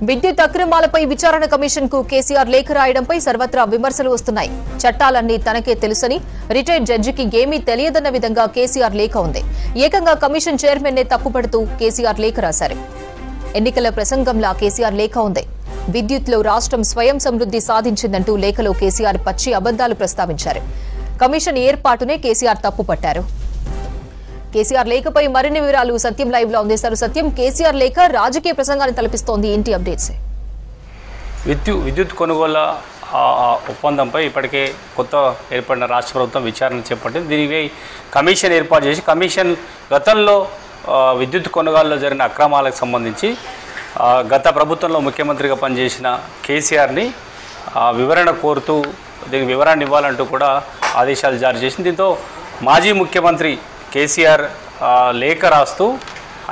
విద్యుత్ అక్రమాలపై విచారణ కమిషన్ కు కేసీఆర్ లేఖ రాయడంపై సర్వత్రా విమర్శలు వస్తున్నాయి. చట్టాలన్నీ తనకే తెలుసని, రిటైర్డ్ జడ్జికి ఏమీ తెలియదన్న విధంగా కేసీఆర్ లేఖ ఉంది. ఏకంగా కమిషన్ చైర్మన్నే తప్పుపడుతూ కేసీఆర్ లేఖ రాశారు. ఎన్నికల ప్రసంగంలా కేసీఆర్ లేఖ ఉంది. విద్యుత్లో రాష్ట్రం స్వయం సమృద్ధి సాధించిందంటూ లేఖలో కేసీఆర్ పచ్చి అబద్దాలు ప్రస్తావించారు. కమిషన్ ఏర్పాటునే కేసీఆర్ తప్పుపట్టారు. కేసీఆర్ లేఖపై మరిన్ని వివరాలు సత్యం లైవ్ లో అందిస్తారు. సత్యం, కేసీఆర్ లేఖ రాజకీయ ప్రసంగాన్ని తలపిస్తోంది, ఏంటి అప్డేట్స్? విద్యుత్ కొనుగోళ్ల ఒప్పందంపై ఇప్పటికే కొత్త ఏర్పడిన రాష్ట్ర ప్రభుత్వం విచారణ చేపట్టింది. దీనిపై కమిషన్ ఏర్పాటు చేసి కమిషన్ గతంలో విద్యుత్ కొనుగోలులో జరిగిన అక్రమాలకు సంబంధించి గత ప్రభుత్వంలో ముఖ్యమంత్రిగా పనిచేసిన కేసీఆర్ని వివరణ కోరుతూ దీనికి వివరణ ఇవ్వాలంటూ కూడా ఆదేశాలు జారీ చేసింది. దీంతో మాజీ ముఖ్యమంత్రి కేసీఆర్ లేఖ రాస్తూ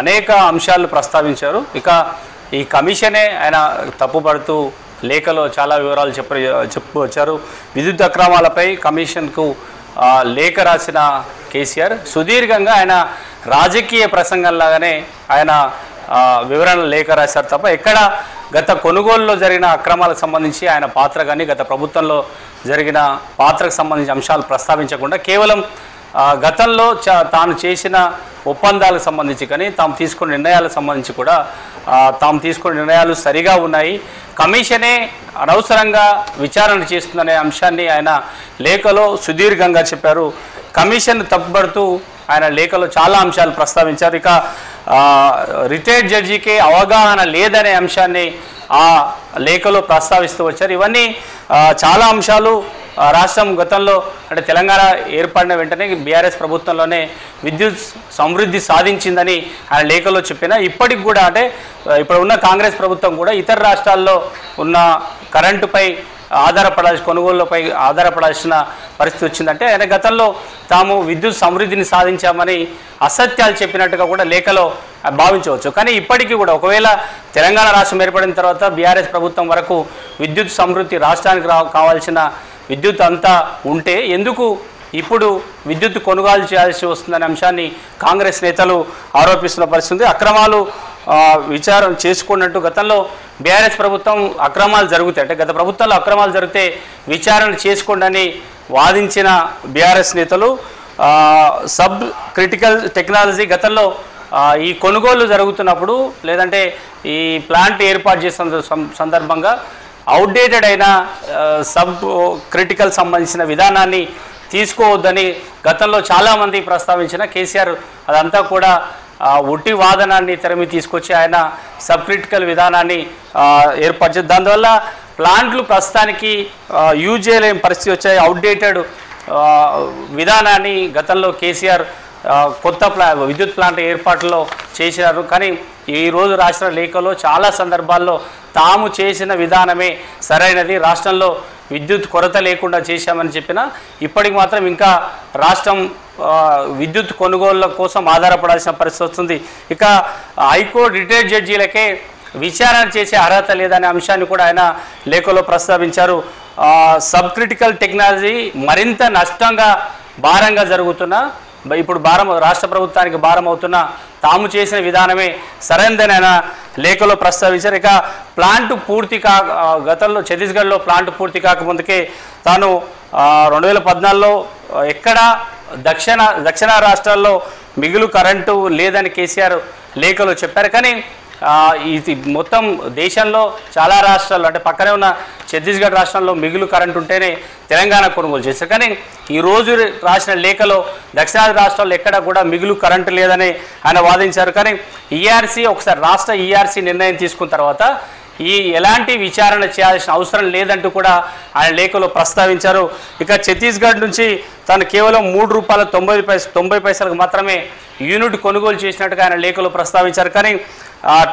అనేక అంశాలు ప్రస్తావించారు. ఇక ఈ కమిషనే ఆయన తప్పుపడుతూ లేఖలో చాలా వివరాలు చెప్పుకొచ్చారు. విద్యుత్ అక్రమాలపై కమిషన్కు లేఖ రాసిన కేసీఆర్ సుదీర్ఘంగా ఆయన రాజకీయ ప్రసంగంలాగానే ఆయన వివరణ లేఖ రాశారు తప్ప ఎక్కడ గత కొనుగోలులో జరిగిన అక్రమాలకు సంబంధించి ఆయన పాత్ర కానీ గత ప్రభుత్వంలో జరిగిన పాత్రకు సంబంధించిన అంశాలు ప్రస్తావించకుండా కేవలం గతంలో తాను చేసిన ఒప్పందాలకు సంబంధించి కానీ తాము తీసుకున్న నిర్ణయాలకు సంబంధించి కూడా తాము తీసుకున్న నిర్ణయాలు సరిగా ఉన్నాయి, కమిషనే అనవసరంగా విచారణ చేస్తుందనే అంశాన్ని ఆయన లేఖలో సుదీర్ఘంగా చెప్పారు. కమిషన్ తప్పుపడుతూ ఆయన లేఖలో చాలా అంశాలు ప్రస్తావించారు. ఇక రిటైర్డ్ జడ్జికి అవగాహన లేదనే అంశాన్ని ఆ లేఖలో ప్రస్తావిస్తూ వచ్చారు. ఇవన్నీ చాలా అంశాలు రాష్ట్రం గతంలో అంటే తెలంగాణ ఏర్పడిన వెంటనే బీఆర్ఎస్ ప్రభుత్వంలోనే విద్యుత్ సమృద్ధి సాధించిందని ఆయన లేఖలో చెప్పినా ఇప్పటికి కూడా అంటే ఇప్పుడు ఉన్న కాంగ్రెస్ ప్రభుత్వం కూడా ఇతర రాష్ట్రాల్లో ఉన్న కరెంటుపై కొనుగోళ్లపై ఆధారపడాల్సిన పరిస్థితి వచ్చిందంటే ఆయన గతంలో తాము విద్యుత్ సమృద్ధిని సాధించామని అసత్యాలు చెప్పినట్టుగా కూడా లేఖలో భావించవచ్చు. కానీ ఇప్పటికీ కూడా ఒకవేళ తెలంగాణ రాష్ట్రం ఏర్పడిన తర్వాత బీఆర్ఎస్ ప్రభుత్వం వరకు విద్యుత్ సమృద్ధి రాష్ట్రానికి కావాల్సిన విద్యుత్ అంతా ఉంటే ఎందుకు ఇప్పుడు విద్యుత్ కొనుగోలు చేయాల్సి వస్తుందనే అంశాన్ని కాంగ్రెస్ నేతలు ఆరోపిస్తున్న పరిస్థితి. అక్రమాలు విచారణ చేసుకున్నట్టు గతంలో బీఆర్ఎస్ ప్రభుత్వం అక్రమాలు జరుగుతాయి అంటే గత ప్రభుత్వంలో అక్రమాలు జరిగితే విచారణ చేసుకోండి వాదించిన బీఆర్ఎస్ నేతలు సబ్ క్రిటికల్ టెక్నాలజీ గతంలో ఈ కొనుగోలు జరుగుతున్నప్పుడు లేదంటే ఈ ప్లాంట్ ఏర్పాటు చేసిన సందర్భంగా అవుట్డేటెడ్ అయిన సబ్ క్రిటికల్ సంబంధించిన విధానాన్ని తీసుకోవద్దని గతంలో చాలామంది ప్రస్తావించిన కేసీఆర్ అదంతా కూడా ఒట్టి వాదనాన్ని తెరమి తీసుకొచ్చి ఆయన సబ్ క్రిటికల్ విధానాన్ని ఏర్పరిచారు. దానివల్ల ప్లాంట్లు ప్రస్తుతానికి యూజ్ చేయలేని పరిస్థితి వచ్చాయి. అవుట్డేటెడ్ విధానాన్ని గతంలో కేసీఆర్ కొత్త విద్యుత్ ప్లాంట్ ఏర్పాటులో చేశారు. కానీ ఈరోజు రాష్ట్ర లేఖలో చాలా సందర్భాల్లో తాము చేసిన విధానమే సరైనది, రాష్ట్రంలో విద్యుత్ కొరత లేకుండా చేశామని చెప్పినా ఇప్పటికి మాత్రం ఇంకా రాష్ట్రం విద్యుత్ కొనుగోళ్ల కోసం ఆధారపడాల్సిన పరిస్థితి వస్తుంది. ఇక హైకోర్టు రిటైర్డ్ జడ్జీలకే విచారణ చేసే అర్హత లేదనే అంశాన్ని కూడా ఆయన లేఖలో ప్రస్తావించారు. సబ్ క్రిటికల్ టెక్నాలజీ మరింత నష్టంగా భారంగా జరుగుతున్నా ఇప్పుడు రాష్ట్ర ప్రభుత్వానికి భారం అవుతున్న తాము చేసిన విధానమే సరైనదని ఆయన లేఖలో ప్రస్తావించారు. ఇక ప్లాంట్ పూర్తి గతంలో ఛత్తీస్గఢ్లో ప్లాంట్ పూర్తి కాకముందుకే తాను 2014లో ఎక్కడ దక్షిణ రాష్ట్రాల్లో మిగులు కరెంటు లేదని కేసీఆర్ లేఖలో చెప్పారు. కానీ ఇది మొత్తం దేశంలో చాలా రాష్ట్రాల్లో అంటే పక్కనే ఉన్న ఛత్తీస్గఢ్ రాష్ట్రంలో మిగులు కరెంటు ఉంటేనే తెలంగాణ కొనుగోలు చేశారు. కానీ ఈరోజు రాసిన లేఖలో దక్షిణాది రాష్ట్రాల్లో ఎక్కడ కూడా మిగులు కరెంటు లేదని ఆయన వాదించారు. కానీ ఈఆర్సీ ఒకసారి రాష్ట్ర ఈఆర్సీ నిర్ణయం తీసుకున్న తర్వాత ఎలాంటి విచారణ చేయాల్సిన అవసరం లేదంటూ కూడా ఆయన లేఖలో ప్రస్తావించారు. ఇక ఛత్తీస్గఢ్ నుంచి తాను కేవలం ₹3.90 మాత్రమే యూనిట్ కొనుగోలు చేసినట్టుగా ఆయన లేఖలో ప్రస్తావించారు. కానీ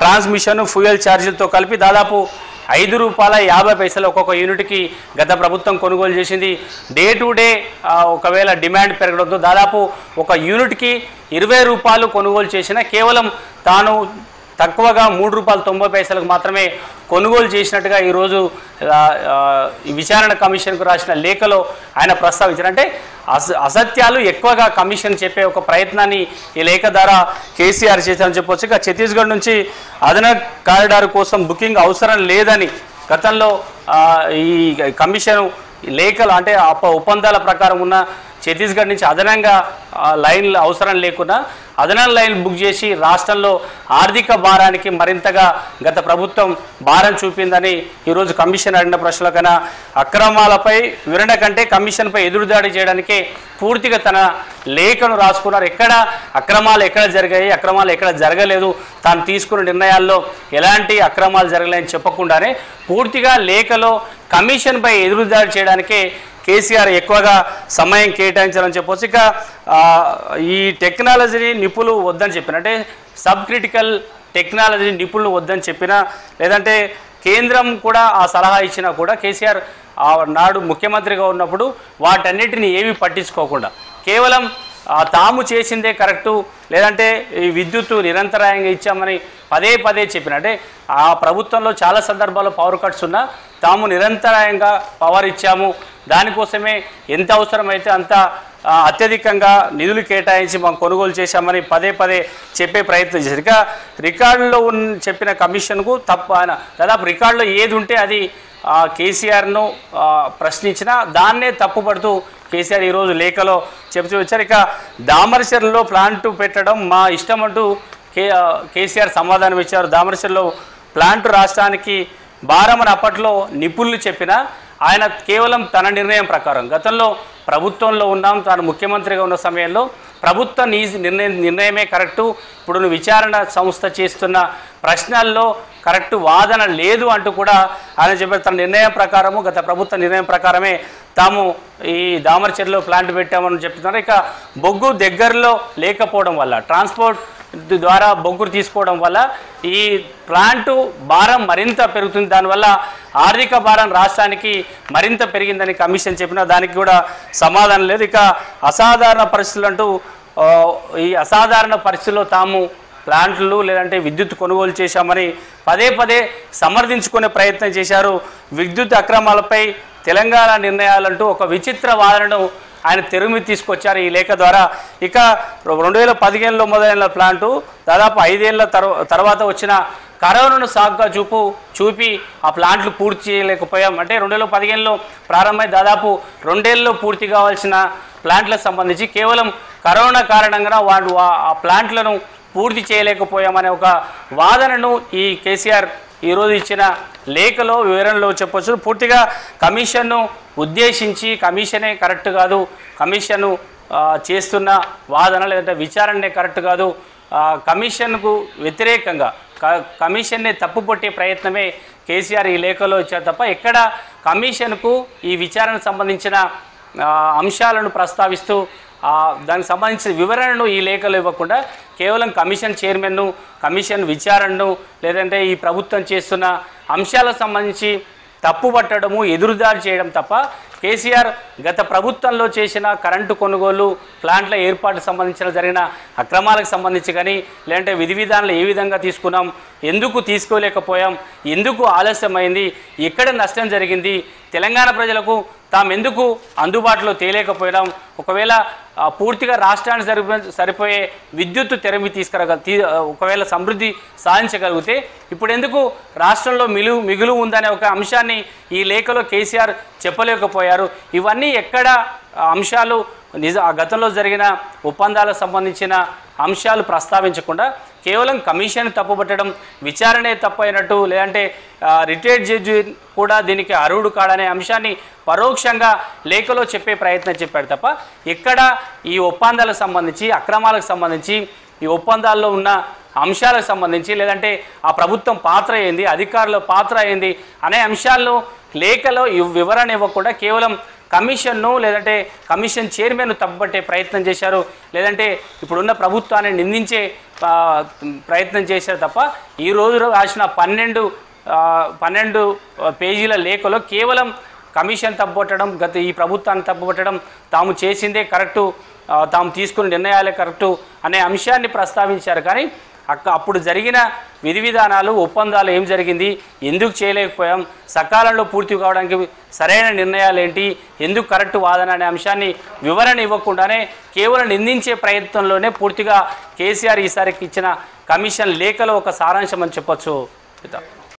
ట్రాన్స్మిషన్ ఫ్యూయల్ ఛార్జీలతో కలిపి దాదాపు ₹5.50 ఒక్కొక్క యూనిట్కి గత ప్రభుత్వం కొనుగోలు చేసింది. డే టు డే ఒకవేళ డిమాండ్ పెరగడంతో దాదాపు ఒక యూనిట్కి ₹20 కొనుగోలు చేసిన కేవలం తక్కువగా ₹3.90 మాత్రమే కొనుగోలు చేసినట్టుగా ఈరోజు ఈ విచారణ కమిషన్కు రాసిన లేఖలో ఆయన ప్రస్తావించారు. అంటే అసత్యాలు ఎక్కువగా కమిషన్ చెప్పే ఒక ప్రయత్నాన్ని ఈ లేఖ ద్వారా కేసీఆర్ చేశారని చెప్పొచ్చు. ఇక ఛత్తీస్గఢ్ నుంచి అదనపు కారిడార్ కోసం బుకింగ్ అవసరం లేదని గతంలో ఈ కమిషన్ లేఖలు అంటే ఒప్పందాల ప్రకారం ఉన్న ఛత్తీస్గఢ్ నుంచి అదనంగా లైన్లు అవసరం లేకుండా అదనపు లైన్ బుక్ చేసి రాష్ట్రంలో ఆర్థిక భారానికి మరింతగా గత ప్రభుత్వం భారం చూపిందని ఈరోజు కమిషన్ అడిగిన ప్రశ్నలకైనా అక్రమాలపై వివరణ కంటే కమిషన్పై ఎదురుదాడి చేయడానికే పూర్తిగా తన లేఖను రాసుకున్నారు. ఎక్కడ అక్రమాలు ఎక్కడ జరిగాయి, అక్రమాలు ఎక్కడ జరగలేదు, తాను తీసుకున్న నిర్ణయాల్లో ఎలాంటి అక్రమాలు జరగలేదని చెప్పకుండానే పూర్తిగా లేఖలో కమిషన్పై ఎదురుదాడి చేయడానికే కేసీఆర్ ఎక్కువగా సమయం కేటాయించాలని చెప్పొచ్చు. ఇక ఈ టెక్నాలజీని నిపుణులు వద్దని చెప్పిన అంటే సబ్ క్రిటికల్ టెక్నాలజీ నిపుణులు వద్దని చెప్పినా లేదంటే కేంద్రం కూడా ఆ సలహా ఇచ్చినా కూడా కేసీఆర్ నాడు ముఖ్యమంత్రిగా ఉన్నప్పుడు వాటన్నిటిని ఏమీ పట్టించుకోకుండా కేవలం తాము చేసిందే కరెక్టు లేదంటే ఈ విద్యుత్తు నిరంతరాయంగా ఇచ్చామని పదే చెప్పిన అంటే ఆ ప్రభుత్వంలో చాలా సందర్భాల్లో పవర్ కట్స్ ఉన్నా తాము నిరంతరాయంగా పవర్ ఇచ్చాము, దానికోసమే ఎంత అవసరమైతే అంత అత్యధికంగా నిధులు కేటాయించి మనం కొనుగోలు చేశామని పదే చెప్పే ప్రయత్నం చేశారు. ఇక రికార్డులో చెప్పిన కమిషన్కు తప్పు ఆయన దాదాపు రికార్డులో ఏది ఉంటే అది కేసీఆర్ను ప్రశ్నించినా దాన్నే తప్పుపడుతూ కేసీఆర్ ఈరోజు లేఖలో చెబుతూ వచ్చారు. ఇక దామరచర్లలో ప్లాంటు పెట్టడం మా ఇష్టం అంటూ కేసీఆర్ సమాధానం ఇచ్చారు. దామరచర్లలో ప్లాంటు రాష్ట్రానికి భారమని అప్పట్లో నిపుణులు చెప్పినా ఆయన కేవలం తన నిర్ణయం ప్రకారం గతంలో ప్రభుత్వంలో ఉన్నాం, తాను ముఖ్యమంత్రిగా ఉన్న సమయంలో ప్రభుత్వ నిర్ణయమే కరెక్టు, ఇప్పుడు విచారణ సంస్థ చేస్తున్న ప్రశ్నల్లో కరెక్టు వాదన లేదు అంటూ కూడా ఆయన చెప్పారు. తన నిర్ణయం ప్రకారము గత ప్రభుత్వ నిర్ణయం ప్రకారమే తాము ఈ దామరచర్లలో ప్లాంట్ పెట్టామని చెప్తున్నారు. ఇక బొగ్గు దగ్గరలో లేకపోవడం వల్ల ట్రాన్స్పోర్ట్ ద్వారా బొగ్గురు తీసుకోవడం వల్ల ఈ ప్లాంటు భారం మరింత పెరుగుతుంది, దానివల్ల ఆర్థిక భారం రాష్ట్రానికి మరింత పెరిగిందని కమిషన్ చెప్పినా దానికి కూడా సమాధానం లేదు. ఇక అసాధారణ పరిస్థితులు అంటూ ఈ అసాధారణ పరిస్థితుల్లో తాము ప్లాంట్లు లేదంటే విద్యుత్ కొనుగోలు చేశామని పదే సమర్థించుకునే ప్రయత్నం చేశారు. విద్యుత్ అక్రమాలపై తెలంగాణ నిర్ణయాలంటూ ఒక విచిత్ర వాదనను ఆయన తెరుమి తీసుకొచ్చారు ఈ లేఖ ద్వారా. ఇక 2015లో మొదలైన ప్లాంటు దాదాపు 5 ఏళ్ల తర్వాత వచ్చిన కరోనాను సాగుగా చూపి ఆ ప్లాంట్లు పూర్తి చేయలేకపోయాం. అంటే 2015లో ప్రారంభమై దాదాపు 2 ఏళ్ళలో పూర్తి కావాల్సిన ప్లాంట్లకు సంబంధించి కేవలం కరోనా కారణంగా వాళ్ళు ఆ ప్లాంట్లను పూర్తి చేయలేకపోయామనే ఒక వాదనను ఈ కేసీఆర్ ఈరోజు ఇచ్చిన లేఖలో వివరణలో చెప్పొచ్చు. పూర్తిగా కమిషన్ను ఉద్దేశించి కమిషనే కరెక్ట్ కాదు, కమిషన్ను చేస్తున్న వాదన లేదంటే విచారణనే కరెక్ట్ కాదు, కమిషన్కు వ్యతిరేకంగా కమిషన్నే తప్పుపట్టే ప్రయత్నమే కేసీఆర్ ఈ లేఖలో ఇచ్చారు తప్ప ఎక్కడ కమిషన్కు ఈ విచారణకు సంబంధించిన అంశాలను ప్రస్తావిస్తూ దానికి సంబంధించిన వివరణను ఈ లేఖలో ఇవ్వకుండా కేవలం కమిషన్ చైర్మన్ను కమిషన్ విచారణను లేదంటే ఈ ప్రభుత్వం చేస్తున్న అంశాలకు సంబంధించి తప్పుపట్టడము ఎదురుదాడి చేయడం తప్ప కేసీఆర్ గత ప్రభుత్వంలో చేసిన కరెంటు కొనుగోలు ప్లాంట్ల ఏర్పాటుకు సంబంధించిన జరిగిన అక్రమాలకు సంబంధించి కానీ లేదంటే విధి విధానాలు ఏ విధంగా తీసుకున్నాం, ఎందుకు తీసుకోలేకపోయాం, ఎందుకు ఆలస్యమైంది, ఎక్కడ నష్టం జరిగింది, తెలంగాణ ప్రజలకు తాము ఎందుకు అందుబాటులో తేలేకపోయినాం, ఒకవేళ పూర్తిగా రాష్ట్రానికి సరిపోయే విద్యుత్తు తెరమి ఒకవేళ సమృద్ధి సాధించగలిగితే ఇప్పుడు ఎందుకు రాష్ట్రంలో మిగులు ఉందనే ఒక అంశాన్ని ఈ లేఖలో కేసీఆర్ చెప్పలేకపోయారు. ఇవన్నీ ఎక్కడ అంశాలు గతంలో జరిగిన ఒప్పందాలకు సంబంధించిన అంశాలు ప్రస్తావించకుండా కేవలం కమిషన్ తప్పుపట్టడం, విచారణే తప్పైనట్టు లేదంటే రిటైర్డ్ జడ్జి కూడా దీనికి అర్హుడు కాడనే అంశాన్ని పరోక్షంగా లేఖలో చెప్పే ప్రయత్నం చెప్పాడు తప్ప ఎక్కడ ఈ ఒప్పందాలకు సంబంధించి అక్రమాలకు సంబంధించి ఈ ఒప్పందాల్లో ఉన్న అంశాలకు సంబంధించి లేదంటే ఆ ప్రభుత్వం పాత్ర ఏంది, అధికారుల పాత్ర ఏంది అనే అంశాల్లో లేఖలో వివరణ ఇవ్వకుండా కేవలం కమిషన్ను లేదంటే కమిషన్ చైర్మన్ను తప్పుపట్టే ప్రయత్నం చేశారు, లేదంటే ఇప్పుడున్న ప్రభుత్వాన్ని నిందించే ప్రయత్నం చేశారు తప్ప ఈ రోజు రాసిన 12 పేజీల లేఖలో కేవలం కమిషన్ తప్పుపట్టడం, ఈ ప్రభుత్వాన్ని తప్పుపట్టడం, తాము చేసిందే కరెక్టు, తాము తీసుకున్న నిర్ణయాలే కరెక్టు అనే అంశాన్ని ప్రస్తావించారు. కానీ అప్పుడు జరిగిన విధి విధానాలు ఒప్పందాలు ఏం జరిగింది, ఎందుకు చేయలేకపోయాం, సకాలంలో పూర్తి కావడానికి సరైన నిర్ణయాలు ఏంటి, ఎందుకు కరెక్ట్ వాదన అనే అంశాన్ని వివరణ ఇవ్వకుండానే కేవలం నిందించే ప్రయత్నంలోనే పూర్తిగా కేసీఆర్ ఈసారికి ఇచ్చిన కమిషన్ లేఖలో ఒక సారాంశం అని చెప్పొచ్చు.